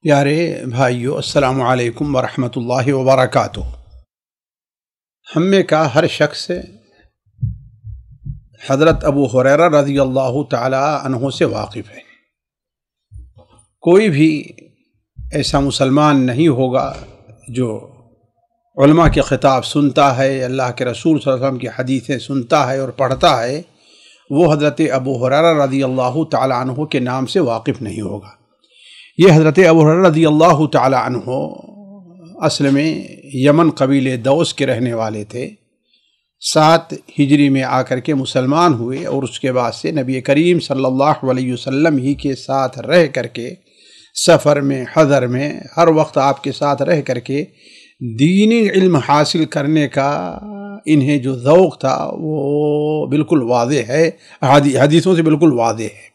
پیارے بھائیو، السلام علیکم ورحمۃ اللہ وبرکاتہ۔ ہم میں کا ہر شخص حضرت ابو ہریرہ رضی اللہ تعالی عنہ سے واقف ہے۔ کوئی بھی ایسا مسلمان نہیں ہوگا جو علماء کے خطاب سنتا ہے، اللہ کے رسول صلی اللہ علیہ وسلم کی حدیثیں سنتا ہے اور پڑھتا ہے، وہ حضرت ابو ہریرہ رضی اللہ تعالی عنہ کے نام سے واقف نہیں ہوگا۔ یہ حضرت ابو ہریرہ رضی اللہ تعالی عنہ اصل میں یمن قبیلے دوس کے رہنے والے تھے۔ 7 ہجری میں آ کر کے مسلمان ہوئے اور اس کے بعد سے نبی کریم صلی اللہ علیہ وسلم ہی کے ساتھ رہ کر کے سفر میں، حضر میں، ہر وقت آپ کے ساتھ رہ کر کے دینی علم حاصل کرنے کا انہیں جو ذوق تھا وہ بالکل واضح ہے، حدیثوں سے بالکل واضح ہے۔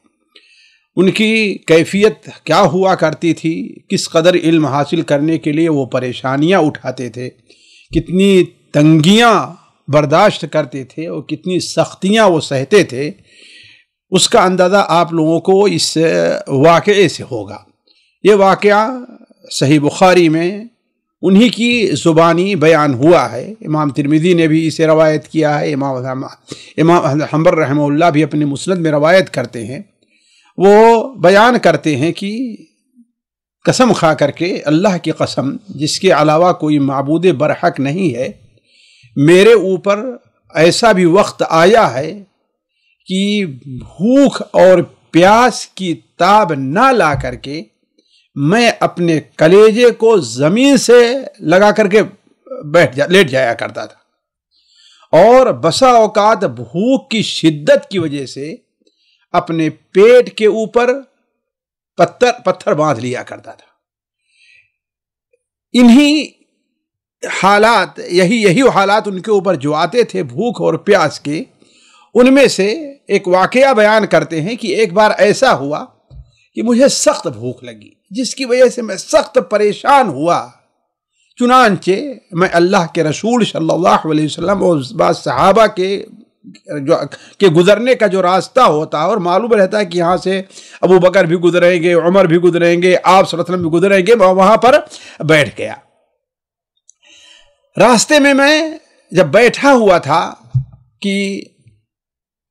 ان کی کیفیت کیا ہوا کرتی تھی، کس قدر علم حاصل کرنے کے لیے وہ پریشانیاں اٹھاتے تھے، کتنی تنگیاں برداشت کرتے تھے اور کتنی سختیاں وہ سہتے تھے، اس کا اندازہ آپ لوگوں کو اس واقعے سے ہوگا۔ یہ واقعہ صحیح بخاری میں انہی کی زبانی بیان ہوا ہے۔ امام ترمذی نے بھی اسے روایت کیا ہے، امام حنبل رحمہ اللہ بھی اپنے مسند میں روایت کرتے ہیں۔ وہ بیان کرتے ہیں کہ قسم کھا کر کے، اللہ کی قسم جس کے علاوہ کوئی معبود برحق نہیں ہے، میرے اوپر ایسا بھی وقت آیا ہے کہ بھوک اور پیاس کی تاب نہ لا کر کے میں اپنے کلیجے کو زمین سے لگا کر کے لیٹ جایا کرتا تھا، اور بسا اوقات بھوک کی شدت کی وجہ سے اپنے پیٹ کے اوپر پتھر باندھ لیا کرتا تھا۔ انہی حالات، یہی حالات ان کے اوپر جو آتے تھے بھوک اور پیاس کے، ان میں سے ایک واقعہ بیان کرتے ہیں کہ ایک بار ایسا ہوا کہ مجھے سخت بھوک لگی، جس کی وجہ سے میں سخت پریشان ہوا۔ چنانچہ میں اللہ کے رسول صلی اللہ علیہ وسلم اور بعض صحابہ کے گزرنے کا جو راستہ ہوتا ہے، اور معلوم رہتا ہے کہ یہاں سے ابو بکر بھی گزریں گے، عمر بھی گزریں گے، آپ صلی اللہ علیہ وسلم بھی گزریں گے، وہاں پر بیٹھ گیا۔ راستے میں جب بیٹھا ہوا تھا کہ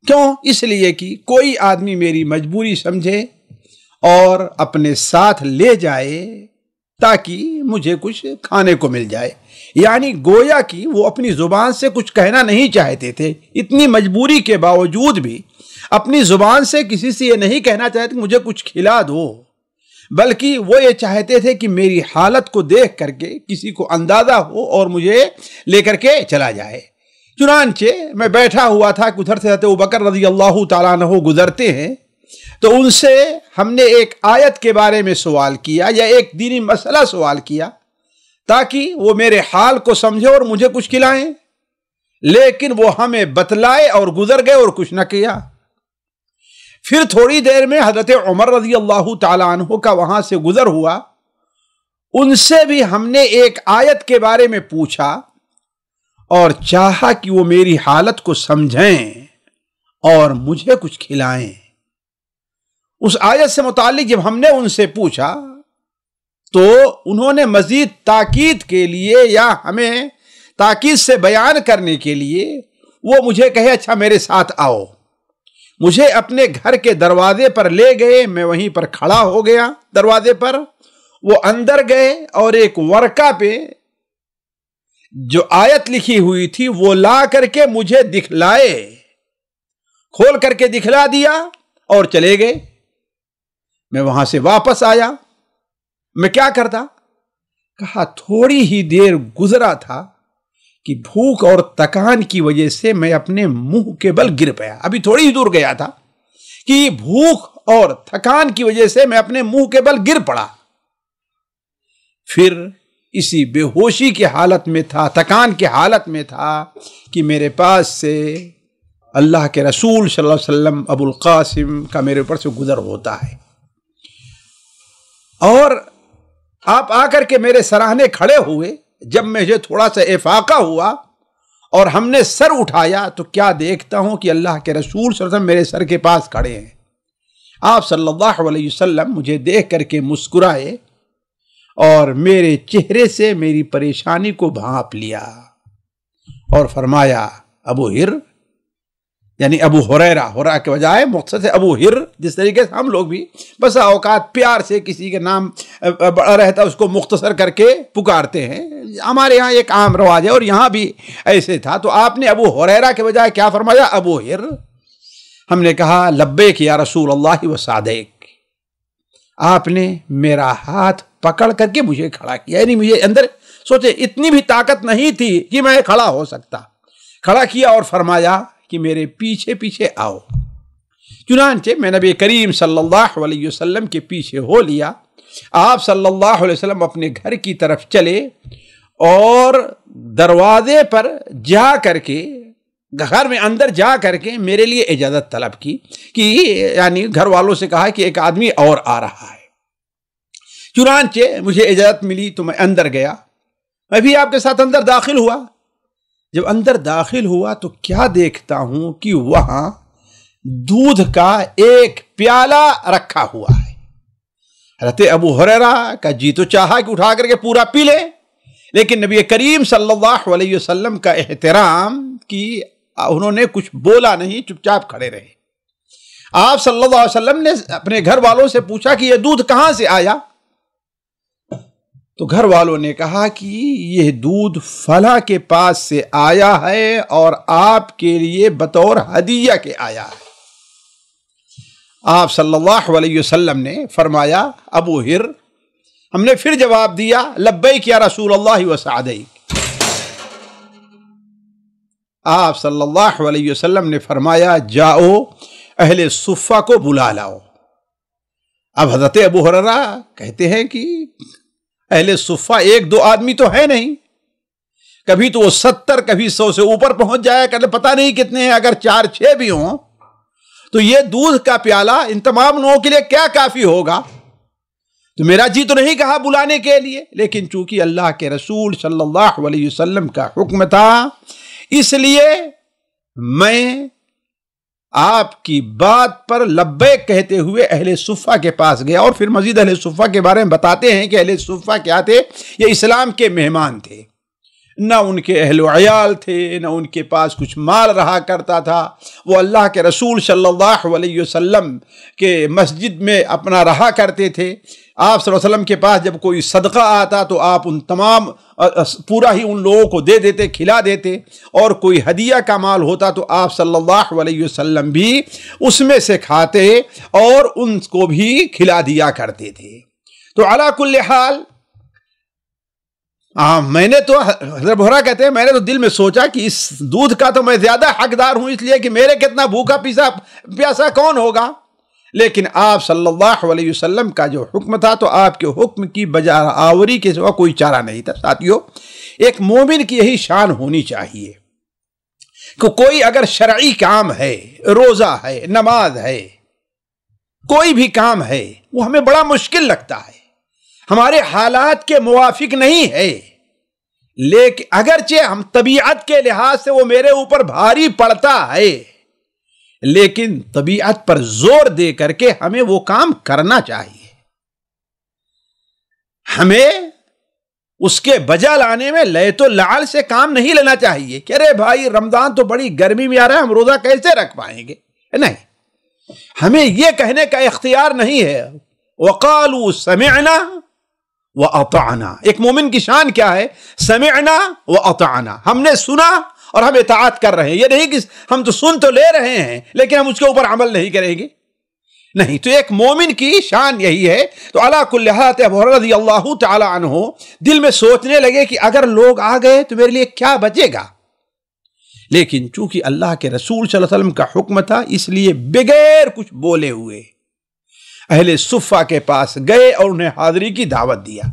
کیوں، اس لیے کہ کوئی آدمی میری مجبوری سمجھے اور اپنے ساتھ لے جائے تاکہ مجھے کچھ کھانے کو مل جائے، یعنی گویا کہ وہ اپنی زبان سے کچھ کہنا نہیں چاہتے تھے، اتنی مجبوری کے باوجود بھی اپنی زبان سے کسی سے یہ نہیں کہنا چاہتے کہ مجھے کچھ کھلا دو، بلکہ وہ یہ چاہتے تھے کہ میری حالت کو دیکھ کر کے کسی کو اندازہ ہو اور مجھے لے کر کے چلا جائے۔ چنانچہ میں بیٹھا ہوا تھا کہ ادھر سے ابو بکر رضی اللہ تعالیٰ عنہ گزرتے ہیں، تو ان سے ہم نے ایک آیت کے بارے میں سوال کیا یا ایک دینی مسئلہ سوال کیا تاکہ وہ میرے حال کو سمجھے اور مجھے کچھ کھلائیں، لیکن وہ ہمیں بتلائے اور گزر گئے اور کچھ نہ کیا۔ پھر تھوڑی دیر میں حضرت عمر رضی اللہ تعالیٰ عنہ کا وہاں سے گزر ہوا، ان سے بھی ہم نے ایک آیت کے بارے میں پوچھا اور چاہا کہ وہ میری حالت کو سمجھیں اور مجھے کچھ کھلائیں۔ اس آیت سے متعلق جب ہم نے ان سے پوچھا تو انہوں نے مزید تاکید کے لیے یا ہمیں تاکید سے بیان کرنے کے لیے وہ مجھے کہے اچھا میرے ساتھ آؤ، مجھے اپنے گھر کے دروازے پر لے گئے، میں وہیں پر کھڑا ہو گیا دروازے پر، وہ اندر گئے اور ایک ورقہ پہ جو آیت لکھی ہوئی تھی وہ لا کر کے مجھے دکھلائے، کھول کر کے دکھلا دیا اور چلے گئے۔ میں وہاں سے واپس آیا، میں کیا کرتا؟ کہا تھوڑی ہی دیر گزرا تھا کہ بھوک اور تکان کی وجہ سے میں اپنے منہ کے بل گر پیا، ابھی تھوڑی ہی دور گیا تھا کہ بھوک اور تھکان کی وجہ سے میں اپنے منہ کے بل گر پڑا۔ پھر اسی بے ہوشی کی حالت میں تھا، تکان کی حالت میں تھا کہ میرے پاس سے اللہ کے رسول صلی اللہ علیہ وسلم ابو القاسم کا میرے اوپر سے گزر ہوتا ہے، اور آپ آ کر کے میرے سراہنے کھڑے ہوئے۔ جب مجھے تھوڑا سا افاقہ ہوا اور ہم نے سر اٹھایا تو کیا دیکھتا ہوں کہ اللہ کے رسول صلی اللہ علیہ وسلم میرے سر کے پاس کھڑے ہیں۔ آپ صلی اللہ علیہ وسلم مجھے دیکھ کر کے مسکرائے اور میرے چہرے سے میری پریشانی کو بھانپ لیا اور فرمایا ابو ہر، یعنی ابو ہریرہ کے بجائے مختصر سے ابو ہر، جس طریقے سے ہم لوگ بھی بس اوقات پیار سے کسی کے نام بڑا رہتا اس کو مختصر کر کے پکارتے ہیں، ہمارے یہاں ایک عام رواج ہے اور یہاں بھی ایسے تھا، تو آپ نے ابو ہریرہ کے بجائے کیا فرمایا؟ ابو ہر۔ ہم نے کہا لبیک یا رسول اللہ و سعدیک۔ آپ نے میرا ہاتھ پکڑ کر کے مجھے کھڑا کیا، یعنی مجھے اندر سوچے اتنی بھی طاقت نہیں تھی کہ میں کھڑا ہو سکتا، کھڑا کیا اور فرمایا کہ میرے پیچھے پیچھے آؤ۔ چنانچہ میں نبی کریم صلی اللہ علیہ وسلم کے پیچھے ہو لیا۔ آپ صلی اللہ علیہ وسلم اپنے گھر کی طرف چلے اور دروازے پر جا کر کے، گھر میں اندر جا کر کے میرے لیے اجازت طلب کی کہ یعنی گھر والوں سے کہا کہ ایک آدمی اور آ رہا ہے۔ چنانچہ مجھے اجازت ملی تو میں اندر گیا، میں بھی آپ کے ساتھ اندر داخل ہوا۔ جب اندر داخل ہوا تو کیا دیکھتا ہوں کہ وہاں دودھ کا ایک پیالہ رکھا ہوا ہے۔ حضرت ابو ہریرہ کا جی تو چاہا کہ اٹھا کر کے پورا پی لے، لیکن نبی کریم صلی اللہ علیہ وسلم کا احترام کی انہوں نے کچھ بولا نہیں، چپ چاپ کھڑے رہے۔ آپ صلی اللہ علیہ وسلم نے اپنے گھر والوں سے پوچھا کہ یہ دودھ کہاں سے آیا؟ تو گھر والوں نے کہا کہ یہ دودھ فلاں کے پاس سے آیا ہے اور آپ کے لیے بطور ہدیہ کے آیا ہے۔ آپ صلی اللہ علیہ وسلم نے فرمایا ابو ہر۔ ہم نے پھر جواب دیا لبیک یا رسول اللہ و سعدیک۔ آپ صلی اللہ علیہ وسلم نے فرمایا جاؤ اہل صفہ کو بلا لاؤ۔ اب حضرت ابو ہریرہ کہتے ہیں کہ اہل صفہ ایک دو آدمی تو ہے نہیں، کبھی تو وہ 70 کبھی 100 سے اوپر پہنچ جائے، پتہ نہیں کتنے ہیں، اگر 4-6 بھی ہوں تو یہ دودھ کا پیالہ ان تمام لوگوں کے لیے کیا کافی ہوگا؟ تو میرا جی تو نہیں کہا بلانے کے لیے، لیکن چونکہ اللہ کے رسول صلی اللہ علیہ وسلم کا حکم تھا، اس لیے میں آپ کی بات پر لبیک کہتے ہوئے اہل صفہ کے پاس گیا۔ اور پھر مزید اہل صفہ کے بارے میں بتاتے ہیں کہ اہل صفہ کیا تھے؟ یہ اسلام کے مہمان تھے، نہ ان کے اہل و عیال تھے، نہ ان کے پاس کچھ مال رہا کرتا تھا، وہ اللہ کے رسول صلی اللہ علیہ وسلم کے مسجد میں اپنا رہا کرتے تھے۔ آپ صلی اللہ علیہ وسلم کے پاس جب کوئی صدقہ آتا تو آپ ان تمام پورا ہی ان لوگوں کو دے دیتے، کھلا دیتے، اور کوئی ہدیہ کا مال ہوتا تو آپ صلی اللہ علیہ وسلم بھی اس میں سے کھاتے اور ان کو بھی کھلا دیا کرتے تھے۔ تو علی کل حال میں نے تو حضرت بحرہ کہتے ہیں میں نے تو دل میں سوچا کہ اس دودھ کا تو میں زیادہ حقدار ہوں، اس لیے کہ میرے کتنا بھوکا پیاسا کون ہوگا، لیکن آپ صلی اللہ علیہ وسلم کا جو حکم تھا تو آپ کے حکم کی بجا آوری کے سوا کوئی چارہ نہیں تھا۔ ساتھیو، ایک مومن کی یہی شان ہونی چاہیے کہ کوئی اگر شرعی کام ہے، روزہ ہے، نماز ہے، کوئی بھی کام ہے، وہ ہمیں بڑا مشکل لگتا ہے، ہمارے حالات کے موافق نہیں ہے، لیکن اگرچہ ہم طبیعت کے لحاظ سے وہ میرے اوپر بھاری پڑتا ہے، لیکن طبیعت پر زور دے کر کے ہمیں وہ کام کرنا چاہیے۔ ہمیں اس کے بجا لانے میں لیت و لعل سے کام نہیں لینا چاہیے کہ ارے بھائی رمضان تو بڑی گرمی میں آ رہا ہے، ہم روزہ کیسے رکھ پائیں گے؟ نہیں، ہمیں یہ کہنے کا اختیار نہیں ہے وَقَالُوا سَمِعْنَا وَأَطَعْنَا۔ ایک مومن کی شان کیا ہے؟ سمعنا وَأَطَعْنَا، ہم نے سنا اور ہم اطاعت کر رہے ہیں۔ یہ نہیں کہ ہم تو سن تو لے رہے ہیں لیکن ہم اس کے اوپر عمل نہیں کریں گے، نہیں۔ تو ایک مومن کی شان یہی ہے۔ تو علی کل حال ابو ہریرہ رضی اللہ تعالی عنہ دل میں سوچنے لگے کہ اگر لوگ آ گئے تو میرے لیے کیا بچے گا، لیکن چونکہ اللہ کے رسول صلی اللہ علیہ وسلم کا حکم تھا اس لیے بغیر کچھ بولے ہوئے اہل صفہ کے پاس گئے اور انہیں حاضری کی دعوت دیا۔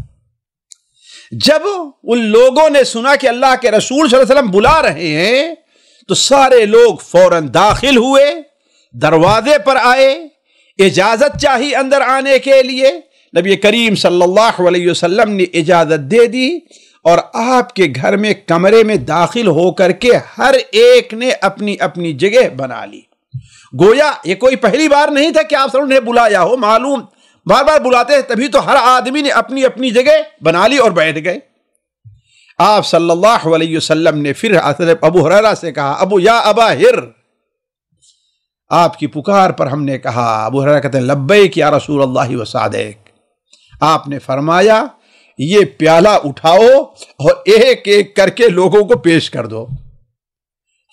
جب ان لوگوں نے سنا کہ اللہ کے رسول صلی اللہ علیہ وسلم بلا رہے ہیں تو سارے لوگ فوراً داخل ہوئے، دروازے پر آئے، اجازت چاہی اندر آنے کے لیے۔ نبی کریم صلی اللہ علیہ وسلم نے اجازت دے دی اور آپ کے گھر میں کمرے میں داخل ہو کر کے ہر ایک نے اپنی اپنی جگہ بنا لی۔ گویا یہ کوئی پہلی بار نہیں تھا کہ آپ صلی اللہ علیہ وسلم نے بلایا ہو، معلوم بار بار بلاتے ہیں، تبھی تو ہر آدمی نے اپنی اپنی جگہ بنا لی اور بیٹھ گئے۔ آپ صلی اللہ علیہ وسلم نے پھر حضرت ابو ہریرہ سے کہا، ابو یا ابا ہر، آپ کی پکار پر ہم نے کہا۔ ابو ہریرہ کہتے ہیں لبیک یا رسول اللہ وسعدیک۔ آپ نے فرمایا یہ پیالہ اٹھاؤ اور ایک ایک کر کے لوگوں کو پیش کر دو۔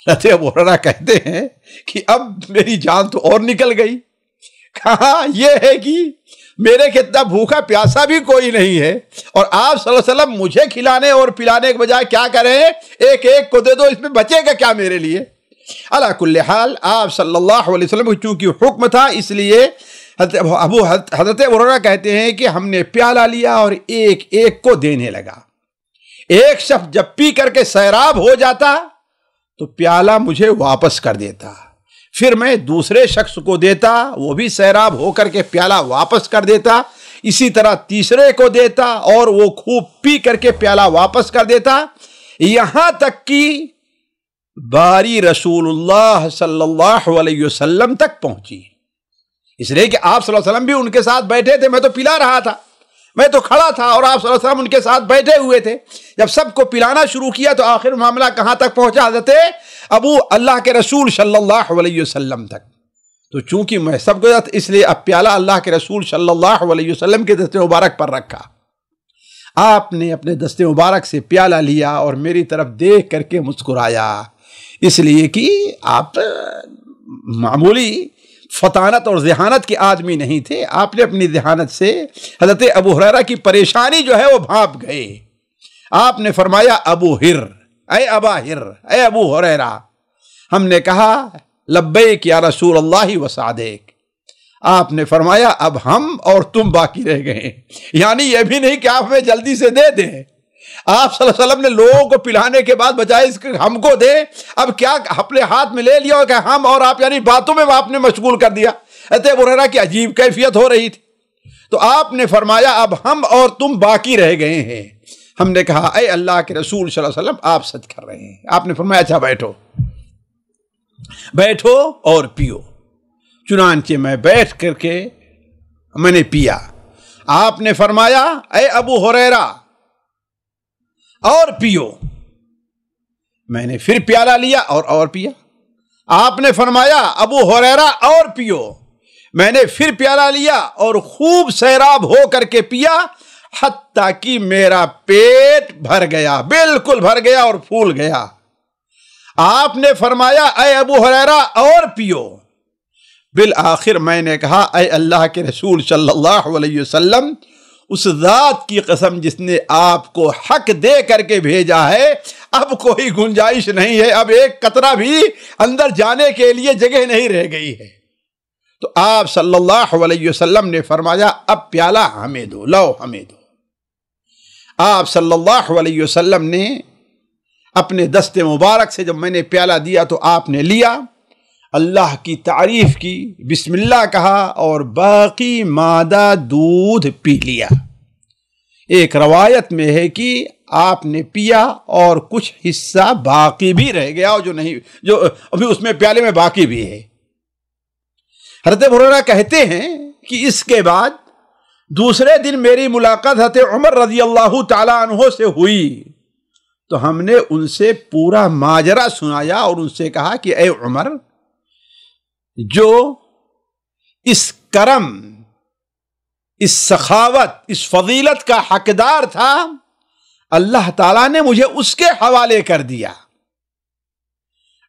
حضرت ابو ہریرہ کہتے ہیں کہ اب میری جان تو اور نکل گئی۔ کہا یہ ہے کہ میرے کتنا بھوکا پیاسا بھی کوئی نہیں ہے، اور آپ صلی اللہ علیہ وسلم مجھے کھلانے اور پلانے کے بجائے کیا کریں، ایک ایک کو دے دو، اس میں بچے گا کیا میرے لیے؟ علی کل حال آپ صلی اللہ علیہ وسلم چونکہ حکم تھا، اس لیے حضرت ابو ہریرہ کہتے ہیں کہ ہم نے پیالہ لیا اور ایک ایک کو دینے لگا۔ ایک شخص جب پی کر کے سیراب ہو جاتا تو پیالہ مجھے واپس کر دیتا، پھر میں دوسرے شخص کو دیتا، وہ بھی سیراب ہو کر کے پیالہ واپس کر دیتا، اسی طرح تیسرے کو دیتا اور وہ خوب پی کر کے پیالہ واپس کر دیتا، یہاں تک کہ باری رسول اللہ صلی اللہ علیہ وسلم تک پہنچی۔ اس لیے کہ آپ صلی اللہ علیہ وسلم بھی ان کے ساتھ بیٹھے تھے، میں تو پلا رہا تھا، میں تو کھڑا تھا اور آپ صلی اللہ علیہ وسلم ان کے ساتھ بیٹھے ہوئے تھے۔ جب سب کو پلانا شروع کیا تو آخر معاملہ کہاں تک پہنچا؟ حضرت ابو اللہ کے رسول صلی اللہ علیہ وسلم تک۔ تو چونکہ میں سب کو اس لیے اب پیالہ اللہ کے رسول صلی اللہ علیہ وسلم کے دست مبارک پر رکھا۔ آپ نے اپنے دست مبارک سے پیالہ لیا اور میری طرف دیکھ کر کے مسکرایا، اس لیے کہ آپ معمولی فطانت اور ذہانت کے آدمی نہیں تھے۔ آپ نے اپنی ذہانت سے حضرت ابو ہریرہ کی پریشانی جو ہے وہ بھانپ گئے۔ آپ نے فرمایا ابو ہر، اے ابا ہر، اے ابو ہریرہ۔ ہم نے کہا لبیک یا رسول اللہ وسعدیک۔ آپ نے فرمایا اب ہم اور تم باقی رہ گئے، یعنی یہ بھی نہیں کہ آپ ہمیں جلدی سے دے دیں۔ آپ صلی اللہ علیہ وسلم نے لوگوں کو پلانے کے بعد بجائے اس کے ہم کو دے، اب کیا اپنے ہاتھ میں لے لیا اور کہ ہم اور آپ، یعنی باتوں میں آپ نے مشغول کر دیا۔ حضرت ابو ہریرہ کی عجیب کیفیت ہو رہی تھی، تو آپ نے فرمایا اب ہم اور تم باقی رہ گئے ہیں۔ ہم نے کہا اے اللہ کے رسول صلی اللہ علیہ وسلم آپ سچ کر رہے ہیں۔ آپ نے فرمایا اچھا بیٹھو، بیٹھو اور پیو۔ چنانچہ میں بیٹھ کر کے میں نے پیا۔ آپ نے فرمایا اے ابو ہریرہ اور پیو۔ میں نے پھر پیالہ لیا اور پیا۔ آپ نے فرمایا ابو ہریرہ اور پیو۔ میں نے پھر پیالہ لیا اور خوب سیراب ہو کر کے پیا، حتیٰ کہ میرا پیٹ بھر گیا، بالکل بھر گیا اور پھول گیا۔ آپ نے فرمایا اے ابو ہریرہ اور پیو۔ بالآخر میں نے کہا اے اللہ کے رسول صلی اللہ علیہ وسلم، اس ذات کی قسم جس نے آپ کو حق دے کر کے بھیجا ہے، اب کوئی گنجائش نہیں ہے، اب ایک قطرہ بھی اندر جانے کے لیے جگہ نہیں رہ گئی ہے۔ تو آپ صلی اللہ علیہ وسلم نے فرمایا اب پیالہ ہمیں دو، لو ہمیں دو۔ آپ صلی اللہ علیہ وسلم نے اپنے دست مبارک سے جب میں نے پیالہ دیا تو آپ نے لیا، اللہ کی تعریف کی، بسم اللہ کہا اور باقی مادہ دودھ پی لیا۔ ایک روایت میں ہے کہ آپ نے پیا اور کچھ حصہ باقی بھی رہ گیا، اور جو ابھی اس میں پیالے میں باقی بھی ہے۔ حضرت ابو ہریرہ کہتے ہیں کہ اس کے بعد دوسرے دن میری ملاقات حضرت عمر رضی اللہ تعالی عنہ سے ہوئی، تو ہم نے ان سے پورا ماجرا سنایا اور ان سے کہا کہ اے عمر، جو اس کرم، اس سخاوت، اس فضیلت کا حقدار تھا، اللہ تعالیٰ نے مجھے اس کے حوالے کر دیا۔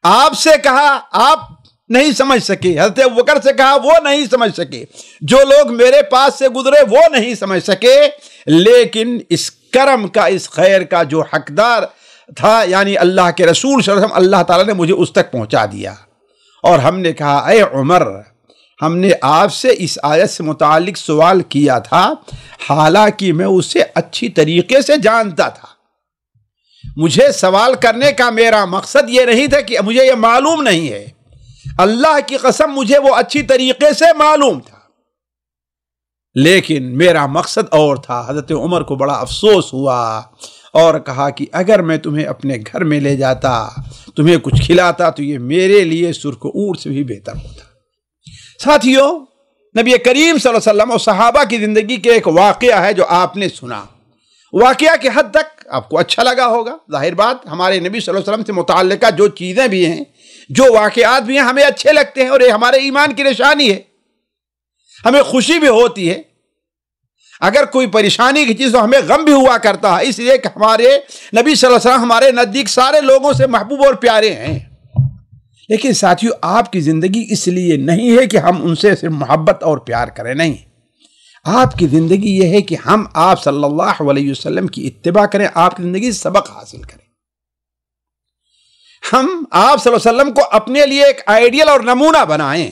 آپ سے کہا آپ نہیں سمجھ سکے، حضرت ابوبکر سے کہا وہ نہیں سمجھ سکے، جو لوگ میرے پاس سے گزرے وہ نہیں سمجھ سکے، لیکن اس کرم کا، اس خیر کا جو حقدار تھا یعنی اللہ کے رسول صلی اللہ علیہ وسلم، اللہ تعالیٰ نے مجھے اس تک پہنچا دیا۔ اور ہم نے کہا اے عمر، ہم نے آپ سے اس آیت سے متعلق سوال کیا تھا، حالانکہ میں اسے اچھی طریقے سے جانتا تھا۔ مجھے سوال کرنے کا میرا مقصد یہ نہیں تھا کہ مجھے یہ معلوم نہیں ہے، اللہ کی قسم مجھے وہ اچھی طریقے سے معلوم تھا، لیکن میرا مقصد اور تھا۔ حضرت عمر کو بڑا افسوس ہوا اور کہا کہ اگر میں تمہیں اپنے گھر میں لے جاتا، تمہیں کچھ کھلاتا، تو یہ میرے لیے سرخ اونٹ سے بھی بہتر ہوتا۔ ساتھیوں، نبی کریم صلی اللہ علیہ وسلم اور صحابہ کی زندگی کے ایک واقعہ ہے جو آپ نے سنا. واقعہ کی حد تک آپ کو اچھا لگا ہوگا. ظاہر بات ہمارے نبی صلی اللہ علیہ وسلم سے متعلقہ جو چیزیں بھی ہیں، جو واقعات بھی ہیں، ہمیں اچھے لگتے ہیں اور یہ ہمارے ایمان کی نشانی ہے. ہمیں خوشی بھی ہوتی ہے. اگر کوئی پریشانی کی چیز تو ہمیں غم بھی ہوا کرتا ہے، اس لیے کہ ہمارے نبی صلی اللہ علیہ وسلم ہمارے نزدیک سارے لوگوں سے محبوب اور پیارے ہیں. لیکن ساتھیو، آپ کی زندگی اس لیے نہیں ہے کہ ہم ان سے صرف محبت اور پیار کریں، نہیں. آپ کی زندگی یہ ہے کہ ہم آپ صلی اللہ علیہ وسلم کی اتباع کریں، آپ کی زندگی سے سبق حاصل کریں. ہم آپ صلی اللہ علیہ وسلم کو اپنے لیے ایک آئیڈیل اور نمونہ بنائیں.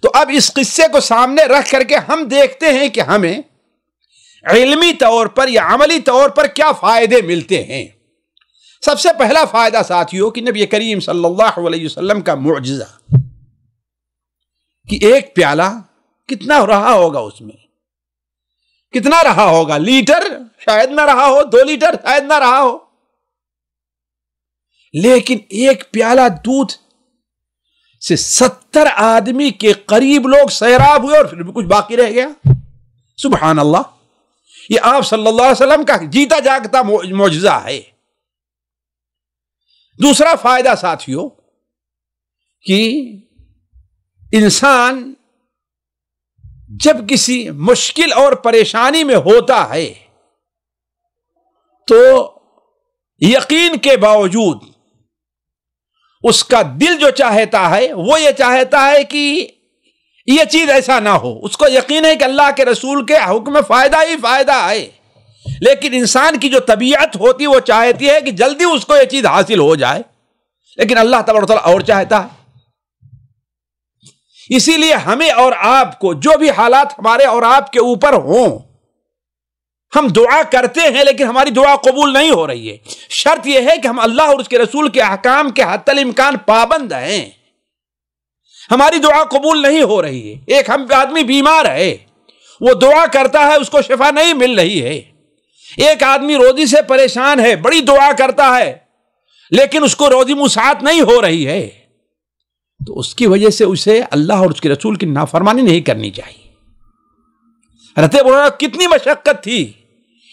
تو اب اس قصے کو سامنے رکھ کر کے ہم دیکھتے ہیں کہ ہمیں علمی طور پر یا عملی طور پر کیا فائدے ملتے ہیں. سب سے پہلا فائدہ ساتھیوں کہ نبی کریم صلی اللہ علیہ وسلم کا معجزہ کہ ایک پیالہ کتنا رہا ہوگا، اس میں کتنا رہا ہوگا، لیٹر شاید نہ رہا ہو، 2 لیٹر شاید نہ رہا ہو، لیکن ایک پیالہ دودھ سے 70 آدمی کے قریب لوگ سیراب ہوئے اور پھر بھی کچھ باقی رہ گیا. سبحان اللہ. یہ آپ صلی اللہ علیہ وسلم کا جیتا جاگتا معجزہ ہے. دوسرا فائدہ ساتھیوں کہ انسان جب کسی مشکل اور پریشانی میں ہوتا ہے تو یقین کے باوجود اس کا دل جو چاہتا ہے وہ یہ چاہتا ہے کہ یہ چیز ایسا نہ ہو. اس کو یقین ہے کہ اللہ کے رسول کے حکم میں فائدہ ہی فائدہ ہے، لیکن انسان کی جو طبیعت ہوتی وہ چاہتی ہے کہ جلدی اس کو یہ چیز حاصل ہو جائے، لیکن اللہ تبارک و تعالیٰ اور چاہتا ہے. اسی لیے ہمیں اور آپ کو جو بھی حالات ہمارے اور آپ کے اوپر ہوں، ہم دعا کرتے ہیں لیکن ہماری دعا قبول نہیں ہو رہی ہے. شرط یہ ہے کہ ہم اللہ اور اس کے رسول کے احکام کے حتی الامکان پابند ہیں. ہماری دعا قبول نہیں ہو رہی ہے. ایک ہم آدمی بیمار ہے، وہ دعا کرتا ہے، اس کو شفا نہیں مل رہی ہے. ایک آدمی روزی سے پریشان ہے، بڑی دعا کرتا ہے لیکن اس کو روزی مساعد نہیں ہو رہی ہے. تو اس کی وجہ سے اسے اللہ اور اس کے رسول کی نافرمانی نہیں کرنی چاہیے. حضرت ابو ہریرہ کتنی مشقت تھی،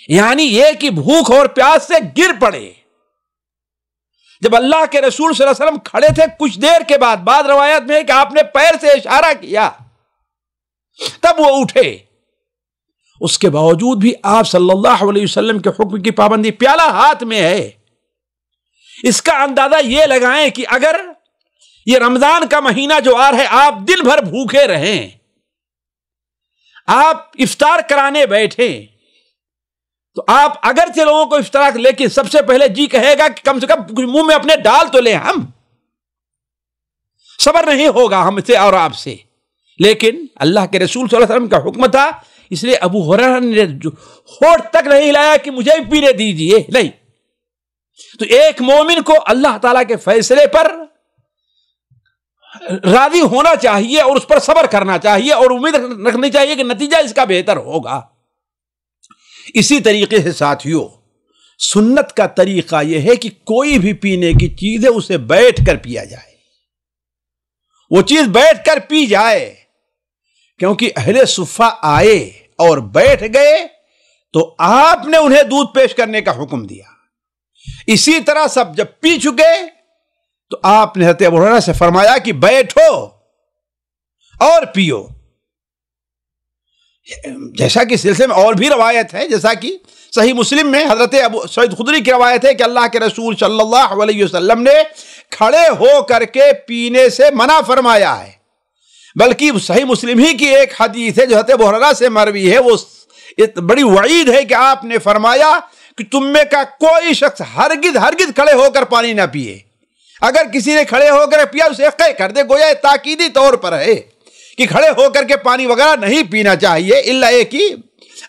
یعنی یہ کہ بھوک اور پیاس سے گر پڑے. جب اللہ کے رسول صلی اللہ علیہ وسلم کھڑے تھے، کچھ دیر کے بعد روایت میں ہے کہ آپ نے پیر سے اشارہ کیا، تب وہ اٹھے. اس کے باوجود بھی آپ صلی اللہ علیہ وسلم کے حکم کی پابندی. پیالہ ہاتھ میں ہے. اس کا اندازہ یہ لگائیں کہ اگر یہ رمضان کا مہینہ جو آ رہا ہے، آپ دن بھر بھوکے رہیں، آپ افطار کرانے بیٹھیں، تو آپ اگرچہ لوگوں کو افطار، لیکن سب سے پہلے جی کہے گا کہ کم سے کم کچھ منہ میں اپنے ڈال تو لیں. ہم صبر نہیں ہوگا ہم سے اور آپ سے، لیکن اللہ کے رسول صلی اللہ علیہ وسلم کا حکم تھا، اس لیے ابو ہریرہ نے جو ہونٹ تک نہیں ہلایا کہ مجھے بھی پینے دیجیے، نہیں. تو ایک مومن کو اللہ تعالیٰ کے فیصلے پر راضی ہونا چاہیے اور اس پر صبر کرنا چاہیے اور امید رکھنی چاہیے کہ نتیجہ اس کا بہتر ہوگا. اسی طریقے سے ساتھیوں، سنت کا طریقہ یہ ہے کہ کوئی بھی پینے کی چیز ہے اسے بیٹھ کر پیا جائے، وہ چیز بیٹھ کر پی جائے. کیونکہ اہل صفہ آئے اور بیٹھ گئے تو آپ نے انہیں دودھ پیش کرنے کا حکم دیا. اسی طرح سب جب پی چکے تو آپ نے حضرت ابو ہریرہ سے فرمایا کہ بیٹھو اور پیو. جیسا کہ سلسلے میں اور بھی روایت ہے، جیسا کہ صحیح مسلم میں حضرت ابو سعید خدری کی روایت ہے کہ اللہ کے رسول صلی اللہ علیہ وسلم نے کھڑے ہو کر کے پینے سے منع فرمایا ہے. بلکہ صحیح مسلم ہی کی ایک حدیث ہے جو حضرت ابو ہریرہ سے مروی ہے، وہ بڑی وعید ہے کہ آپ نے فرمایا کہ تم میں کا کوئی شخص ہرگز کھڑے ہو کر پانی نہ پیے. اگر کسی نے کھڑے ہو کر پیا اسے قے کر دے، گویا تاکیدی طور پر ہے کہ کھڑے ہو کر کے پانی وغیرہ نہیں پینا چاہیے، الا یہ کہ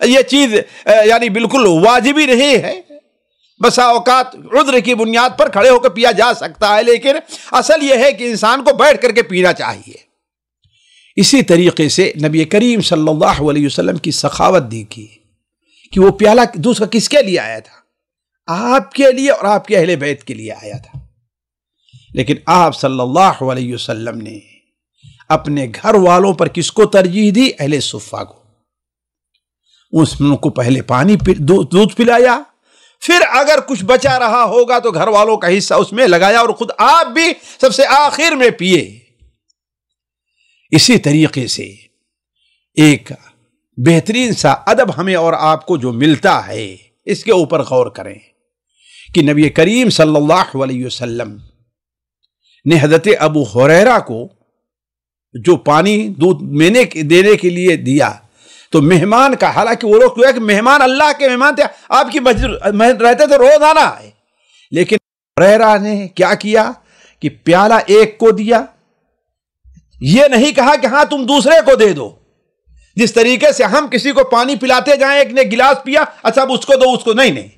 یہ چیز یعنی بالکل واجبی نہیں ہے. بسا اوقات عذر کی بنیاد پر کھڑے ہو کر پیا جا سکتا ہے، لیکن اصل یہ ہے کہ انسان کو بیٹھ کر کے پینا چاہیے. اسی طریقے سے نبی کریم صلی اللہ علیہ وسلم کی سخاوت دیکھی کہ وہ پیالہ دوسرا کس کے لیے آیا تھا؟ آپ کے لیے اور آپ کے اہل بیت کے لیے آیا تھا. لیکن آپ صلی اللہ علیہ وسلم نے اپنے گھر والوں پر کس کو ترجیح دی؟ اہل صفہ کو. اس کو پہلے پانی دودھ پلایا، پھر اگر کچھ بچا رہا ہوگا تو گھر والوں کا حصہ اس میں لگایا، اور خود آپ بھی سب سے آخر میں پیے. اسی طریقے سے ایک بہترین سا ادب ہمیں اور آپ کو جو ملتا ہے، اس کے اوپر غور کریں کہ نبی کریم صلی اللہ علیہ وسلم نے حضرت ابو ہریرہ کو جو پانی دودھ دینے کے لیے دیا، تو مہمان کا، حالانکہ وہ لوگ جو ہے کہ مہمان اللہ کے مہمان تھے، آپ کی مسجد رہتے تھے روزانہ آئے، لیکن ہریرہ نے کیا کیا کہ پیالہ ایک کو دیا، یہ نہیں کہا کہ ہاں تم دوسرے کو دے دو. جس طریقے سے ہم کسی کو پانی پلاتے جائیں، ایک نے گلاس پیا، اچھا اب اس کو دو، اس کو نہیں.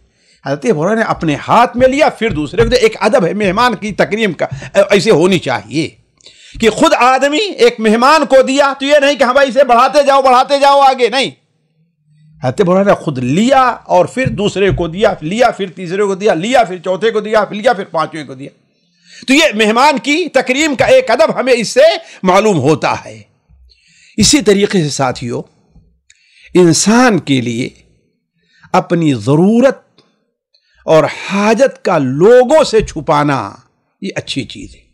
حضرت ہریرہ نے اپنے ہاتھ میں لیا پھر دوسرے کو دیا. ایک ادب ہے مہمان کی تکریم کا، ایسے ہونی چاہیے کہ خود آدمی ایک مہمان کو دیا تو یہ نہیں کہ ہاں بھائی اسے بڑھاتے جاؤ آگے، نہیں. حضرت ہریرہ نے خود لیا اور پھر دوسرے کو دیا، لیا پھر تیسرے کو دیا، لیا پھر چوتھے کو دیا، لیا پھر پانچویں کو دیا. تو یہ مہمان کی تکریم کا ایک ادب ہمیں اس سے معلوم ہوتا ہے. اسی طریقے سے ساتھیو، انسان کے لیے اپنی ضرورت اور حاجت کا لوگوں سے چھپانا یہ اچھی چیز ہے.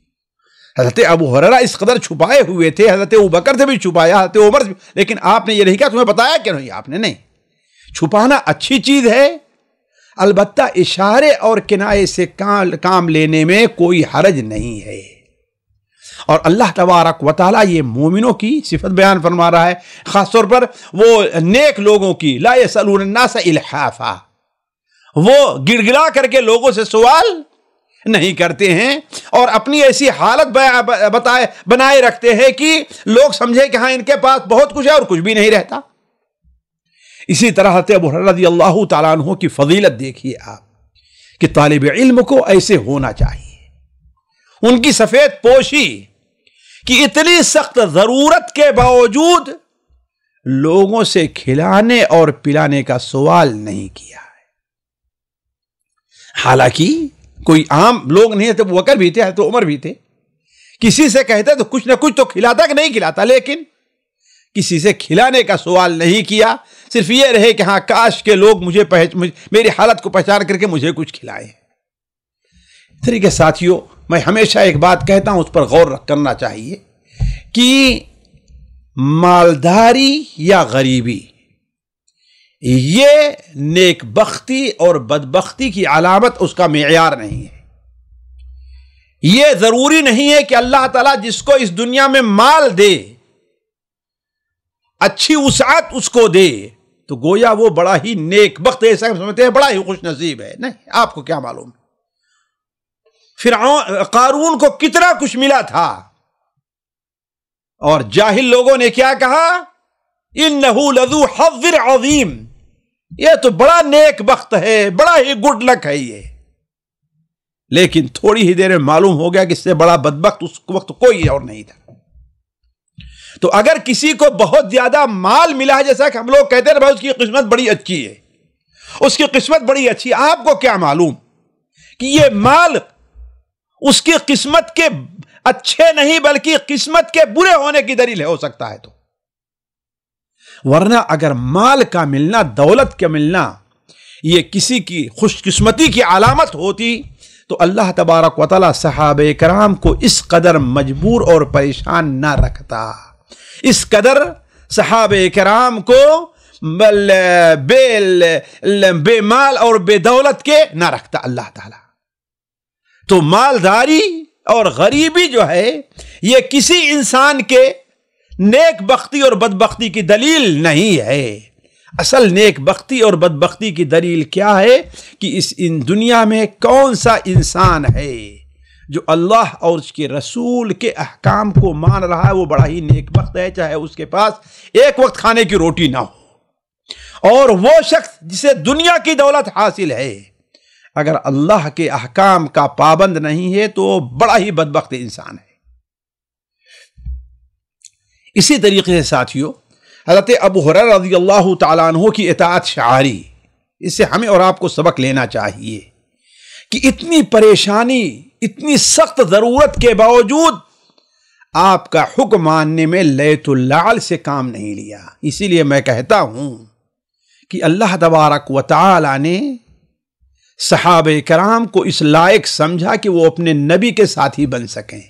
حضرت ابو ہریرہ اس قدر چھپائے ہوئے تھے، حضرت ابوبکر سے بھی چھپایا، حضرت عمر سے بھی، لیکن آپ نے یہ نہیں کہا تمہیں بتایا کہ نہیں، آپ نے نہیں. چھپانا اچھی چیز ہے، البتہ اشارے اور کنایے سے کام لینے میں کوئی حرج نہیں ہے. اور اللہ تبارک و تعالیٰ یہ مومنوں کی صفت بیان فرما رہا ہے، خاص طور پر وہ نیک لوگوں کی. لا یسألون الناس الحافا، وہ گڑ گڑا کر کے لوگوں سے سوال نہیں کرتے ہیں اور اپنی ایسی حالت بنائے رکھتے ہیں کہ لوگ سمجھے کہ ہاں ان کے پاس بہت کچھ ہے اور کچھ بھی نہیں رہتا. اسی طرح حضرت ابو ہریرہ رضی اللہ تعالیٰ عنہ کی فضیلت دیکھیے آپ کہ طالب علم کو ایسے ہونا چاہیے. ان کی سفید پوشی کہ اتنی سخت ضرورت کے باوجود لوگوں سے کھلانے اور پلانے کا سوال نہیں کیا ہے. حالانکہ کوئی عام لوگ نہیں تھے، ابو بکر بھی تھے، حضرت عمر بھی تھے، کسی سے کہتے تو کچھ نہ کچھ تو کھلاتا کہ نہیں کھلاتا، لیکن کسی سے کھلانے کا سوال نہیں کیا. صرف یہ رہے کہ ہاں کاش کے لوگ میری حالت کو پہچان کر کے مجھے کچھ کھلائیں. اس طریقے ساتھیوں، میں ہمیشہ ایک بات کہتا ہوں، اس پر غور کرنا چاہیے کہ مالداری یا غریبی یہ نیک بختی اور بدبختی کی علامت، اس کا معیار نہیں ہے. یہ ضروری نہیں ہے کہ اللہ تعالیٰ جس کو اس دنیا میں مال دے، اچھی وسعت اس کو دے، تو گویا وہ بڑا ہی نیک بخت، ایسا سمجھتے ہیں بڑا ہی خوش نصیب ہے. نہیں، آپ کو کیا معلوم قارون کو کتنا کچھ ملا تھا، اور جاہل لوگوں نے کیا کہا؟ انہو لذو حظ عظیم، یہ تو بڑا نیک بخت ہے، بڑا ہی گڈ لک ہے یہ. لیکن تھوڑی ہی دیر میں معلوم ہو گیا کہ اس سے بڑا بدبخت اس وقت کوئی اور نہیں تھا. تو اگر کسی کو بہت زیادہ مال ملا ہے، جیسا کہ ہم لوگ کہتے ہیں بھائی اس کی قسمت بڑی اچھی ہے، اس کی قسمت بڑی اچھی ہے، آپ کو کیا معلوم کہ یہ مال اس کی قسمت کے اچھے نہیں بلکہ قسمت کے برے ہونے کی دلیل ہو سکتا ہے. تو ورنہ اگر مال کا ملنا، دولت کا ملنا یہ کسی کی خوش قسمتی کی علامت ہوتی تو اللہ تبارک و تعالی صحابہ کرام کو اس قدر مجبور اور پریشان نہ رکھتا، اس قدر صحابہ کرام کو بے مال اور بے دولت کے نہ رکھتا اللہ تعالی. تو مالداری اور غریبی جو ہے یہ کسی انسان کے نیک بختی اور بدبختی کی دلیل نہیں ہے. اصل نیک بختی اور بدبختی کی دلیل کیا ہے کہ ان دنیا میں کون سا انسان ہے جو اللہ اور اس کے رسول کے احکام کو مان رہا ہے، وہ بڑا ہی نیک بخت ہے، چاہے اس کے پاس ایک وقت کھانے کی روٹی نہ ہو. اور وہ شخص جسے دنیا کی دولت حاصل ہے، اگر اللہ کے احکام کا پابند نہیں ہے تو بڑا ہی بدبخت انسان ہے. اسی طریقے سے ساتھیوں، حضرت ابو ہریرہ رضی اللہ تعالیٰ عنہ کی اطاعت شعاری، اس سے ہمیں اور آپ کو سبق لینا چاہیے کہ اتنی پریشانی، اتنی سخت ضرورت کے باوجود آپ کا حکم ماننے میں لیت اللعل سے کام نہیں لیا۔ اسی لیے میں کہتا ہوں کہ اللہ تبارک و تعالی نے صحابہ کرام کو اس لائق سمجھا کہ وہ اپنے نبی کے ساتھی بن سکیں۔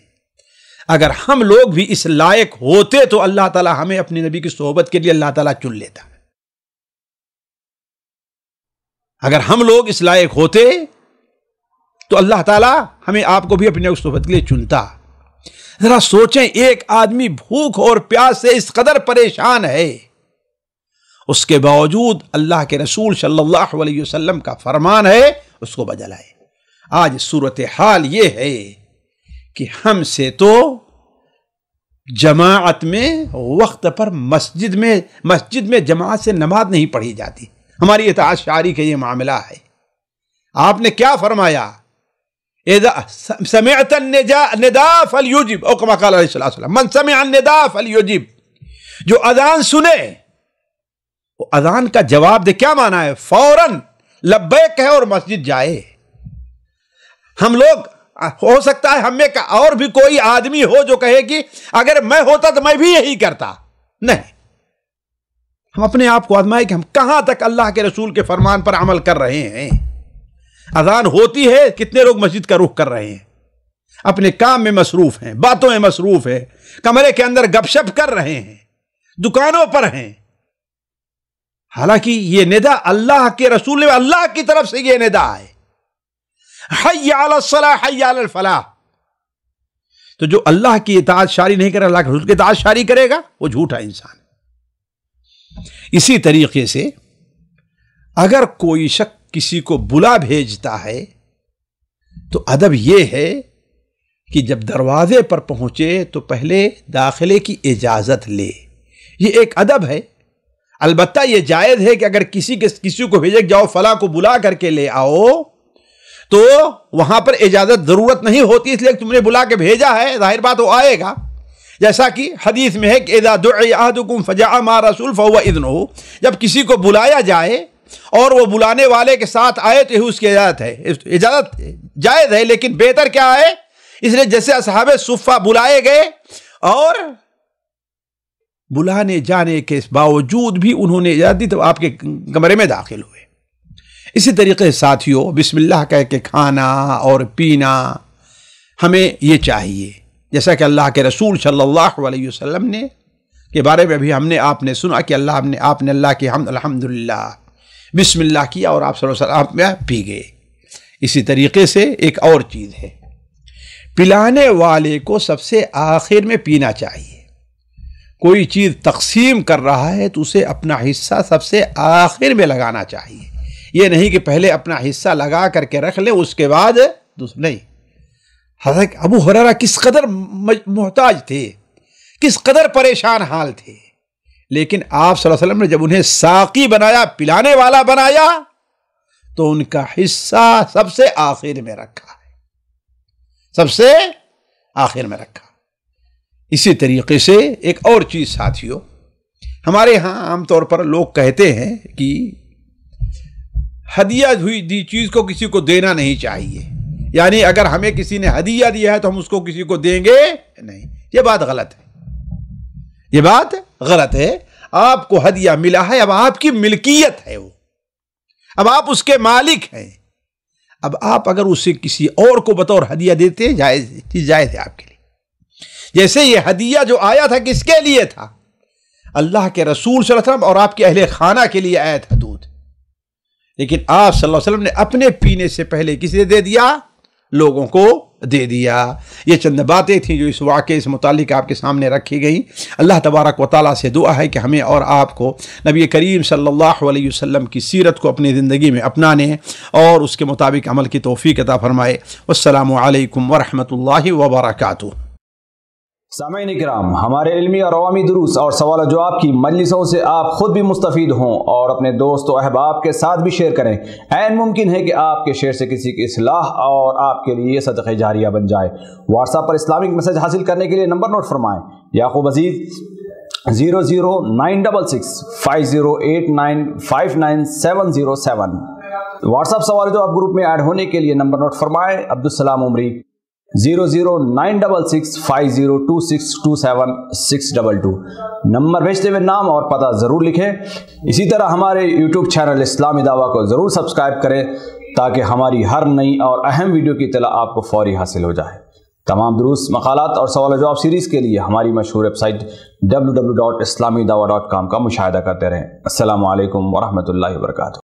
اگر ہم لوگ بھی اس لائق ہوتے تو اللہ تعالی ہمیں اپنے نبی کی صحبت کے لیے اللہ تعالی چن لیتا۔ اگر ہم لوگ اس لائق ہوتے تو اللہ تعالی ہمیں آپ کو بھی اپنے صحبت کے لیے چنتا۔ ذرا سوچیں، ایک آدمی بھوک اور پیاس سے اس قدر پریشان ہے، اس کے باوجود اللہ کے رسول صلی اللہ علیہ وسلم کا فرمان ہے اس کو بجا لائے۔ آج صورتحال یہ ہے کہ ہم سے تو جماعت میں وقت پر مسجد میں جماعت سے نماز نہیں پڑھی جاتی۔ ہماری اطاعت شعاری کا یہ معاملہ ہے۔ آپ نے کیا فرمایا؟ اذا سمعت النداء فلیجب، او کما قال علیہ الصلوۃ والسلام، من سمع النداء فلیجب، جو اذان سنے وہ اذان کا جواب دے۔ کیا معنی ہے؟ فوراً لبیک کہے اور مسجد جائے۔ ہم لوگ، ہو سکتا ہے ہم میں اور بھی کوئی آدمی ہو جو کہے کہ اگر میں ہوتا تو میں بھی یہی کرتا۔ نہیں، ہم اپنے آپ کو آزمائیں کہ ہم کہاں تک اللہ کے رسول کے فرمان پر عمل کر رہے ہیں۔ اذان ہوتی ہے، کتنے لوگ مسجد کا رخ کر رہے ہیں، اپنے کام میں مصروف ہیں، باتوں میں مصروف ہیں، کمرے کے اندر گپ شپ کر رہے ہیں، دکانوں پر ہیں۔ حالانکہ یہ ندا اللہ کے رسول، اللہ کی طرف سے یہ ندا ہے، حی علی الصلاح حی علی الفلاح۔ تو جو اللہ کی اطاعت شاری نہیں کرے، اللہ کے رسول کی اطاعت شاری کرے گا، وہ جھوٹا انسان ہے۔ اسی طریقے سے اگر کوئی شخص کسی کو بلا بھیجتا ہے تو ادب یہ ہے کہ جب دروازے پر پہنچے تو پہلے داخلے کی اجازت لے۔ یہ ایک ادب ہے۔ البتہ یہ جائز ہے کہ اگر کسی کو بھیجے جاؤ فلاں کو بلا کر کے لے آؤ، تو وہاں پر اجازت ضرورت نہیں ہوتی، اس لیے تم نے بلا کے بھیجا ہے، ظاہر بات وہ آئے گا۔ جیسا کہ حدیث میں ہے کہ اذا دعی احدکم فجاء مع رسول فهو اذنہ، جب کسی کو بلایا جائے اور وہ بلانے والے کے ساتھ آئے تو یہ اس کی اجازت ہے۔ اجازت جائز ہے، لیکن بہتر کیا ہے؟ اس لیے جیسے اصحاب صفہ بلائے گئے اور بلانے جانے کے باوجود بھی انہوں نے اجازت دی تو آپ کے کمرے میں داخل ہوئے۔ اسی طریقے سے ساتھیوں، بسم اللہ کہہ کے کھانا اور پینا ہمیں یہ چاہیے، جیسا کہ اللہ کے رسول صلی اللہ علیہ وسلم نے کے بارے میں بھی آپ نے سنا کہ آپ نے اللہ کی حمد الحمدللہ بسم اللہ کیا اور آپ صلی اللہ علیہ وسلم میں پی گئے۔ اسی طریقے سے ایک اور چیز ہے، پلانے والے کو سب سے آخر میں پینا چاہیے۔ کوئی چیز تقسیم کر رہا ہے تو اسے اپنا حصہ سب سے آخر میں لگانا چاہیے۔ یہ نہیں کہ پہلے اپنا حصہ لگا کر کے رکھ لے، اس کے بعد نہیں۔ حضرت ابو ہریرہ کس قدر محتاج تھے، کس قدر پریشان حال تھے، لیکن آپ صلی اللہ علیہ وسلم نے جب انہیں ساقی بنایا، پلانے والا بنایا، تو ان کا حصہ سب سے آخر میں رکھا ہے، سب سے آخر میں رکھا۔ اسی طریقے سے ایک اور چیز ساتھیوں، ہمارے ہاں عام طور پر لوگ کہتے ہیں کہ ہدیہ ہوئی دی چیز کو کسی کو دینا نہیں چاہیے، یعنی اگر ہمیں کسی نے ہدیہ دیا ہے تو ہم اس کو کسی کو دیں گے نہیں۔ یہ بات غلط ہے، یہ بات غلط ہے۔ آپ کو ہدیہ ملا ہے، اب آپ کی ملکیت ہے، وہ اب آپ اس کے مالک ہیں۔ اب آپ اگر اسے کسی اور کو بطور ہدیہ دیتے ہیں، جائز ہے آپ کے لیے۔ جیسے یہ ہدیہ جو آیا تھا کس کے لیے تھا؟ اللہ کے رسول صلی اللہ علیہ وسلم اور آپ کے اہل خانہ کے لیے آیا تھا دودھ، لیکن آپ صلی اللہ علیہ وسلم نے اپنے پینے سے پہلے کسے دے دیا؟ لوگوں کو دے دیا۔ یہ چند باتیں تھیں جو اس واقعے سے متعلق آپ کے سامنے رکھی گئیں۔ اللہ تبارک و تعالیٰ سے دعا ہے کہ ہمیں اور آپ کو نبی کریم صلی اللہ علیہ وسلم کی سیرت کو اپنی زندگی میں اپنانے اور اس کے مطابق عمل کی توفیق عطا فرمائے۔ والسلام علیکم ورحمۃ اللہ وبرکاتہ۔ سامعین کرام، ہمارے علمی اور عوامی دروس اور سوال و جواب کی مجلسوں سے آپ خود بھی مستفید ہوں اور اپنے دوست و احباب کے ساتھ بھی شیئر کریں۔ عین ممکن ہے کہ آپ کے شیئر سے کسی کی اصلاح اور آپ کے لیے صدقہ جاریہ بن جائے۔ واٹس ایپ پر اسلامک میسج حاصل کرنے کے لیے نمبر نوٹ فرمائیں: یعقوب عزیز 00966 5089 59707۔ واٹس ایپ سوال جو آپ گروپ میں ایڈ ہونے کے لیے نمبر نوٹ فرمائیں: عبدالسلام عمری 00966502627 نمبر بھیجتے ہوئے نام اور پتہ ضرور لکھیں۔ اسی طرح ہمارے یوٹیوب چینل اسلامی دعویٰ کو ضرور سبسکرائب کریں تاکہ ہماری ہر نئی اور اہم ویڈیو کی اطلاع آپ کو فوری حاصل ہو جائے۔ تمام دروس، مقالات اور سوال و جواب سیریز کے لیے ہماری مشہور ویب سائٹ www.islamidawah.com کا مشاہدہ کرتے رہیں۔ السلام علیکم ورحمۃ اللہ وبرکاتہ۔